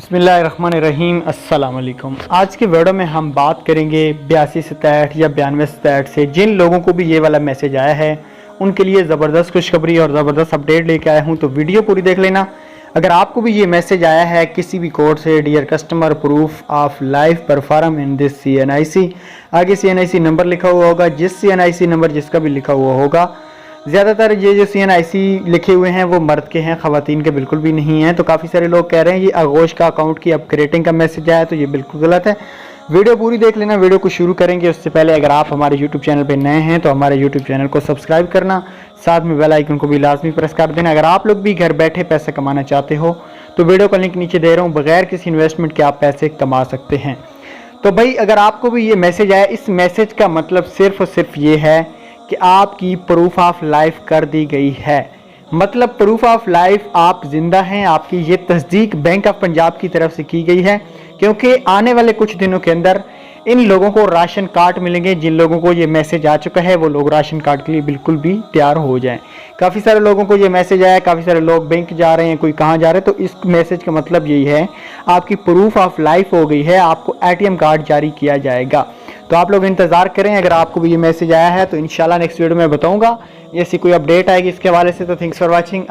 बिस्मिल्लाहिर्रहमानिर्रहीम अस्सलाम वालेकुम। आज के वीडियो में हम बात करेंगे 8267 या 9267 से जिन लोगों को भी ये वाला मैसेज आया है उनके लिए ज़बरदस्त खुशखबरी और ज़बरदस्त अपडेट लेके आया हूँ, तो वीडियो पूरी देख लेना। अगर आपको भी ये मैसेज आया है किसी भी कोड से, dear customer proof of life perform in this CNIC, आगे CNIC नंबर लिखा हुआ होगा, जिस CNIC नंबर जिसका भी लिखा हुआ होगा। ज़्यादातर ये जो CNIC लिखे हुए हैं वो मर्द के हैं, ख़वातीन के बिल्कुल भी नहीं हैं। तो काफ़ी सारे लोग कह रहे हैं ये आगोश का अकाउंट की अपग्रेडिंग का मैसेज आया, तो ये बिल्कुल गलत है। वीडियो पूरी देख लेना। वीडियो को शुरू करेंगे उससे पहले अगर आप हमारे YouTube चैनल पर नए हैं तो हमारे YouTube चैनल को सब्सक्राइब करना, साथ में बेल आइकन को भी लाजमी प्रेस कर देना। अगर आप लोग भी घर बैठे पैसे कमाना चाहते हो तो वीडियो का लिंक नीचे दे रहा हूँ, बगैर किसी इन्वेस्टमेंट के आप पैसे कमा सकते हैं। तो भाई अगर आपको भी ये मैसेज आया, इस मैसेज का मतलब सिर्फ और सिर्फ ये है कि आपकी प्रूफ ऑफ लाइफ कर दी गई है। मतलब प्रूफ ऑफ लाइफ आप जिंदा हैं, आपकी ये तस्दीक बैंक ऑफ पंजाब की तरफ से की गई है, क्योंकि आने वाले कुछ दिनों के अंदर इन लोगों को राशन कार्ड मिलेंगे। जिन लोगों को ये मैसेज आ चुका है वो लोग राशन कार्ड के लिए बिल्कुल भी तैयार हो जाएं। काफ़ी सारे लोगों को ये मैसेज आया, काफ़ी सारे लोग बैंक जा रहे हैं, कोई कहाँ जा रहे हैं। तो इस मैसेज का मतलब यही है आपकी प्रूफ ऑफ लाइफ हो गई है, आपको ATM कार्ड जारी किया जाएगा। तो आप लोग इंतज़ार करें। अगर आपको भी ये मैसेज आया है तो इंशाल्लाह नेक्स्ट वीडियो में बताऊंगा, ऐसी कोई अपडेट आएगी इसके हवाले से। तो थैंक्स फॉर वॉचिंग।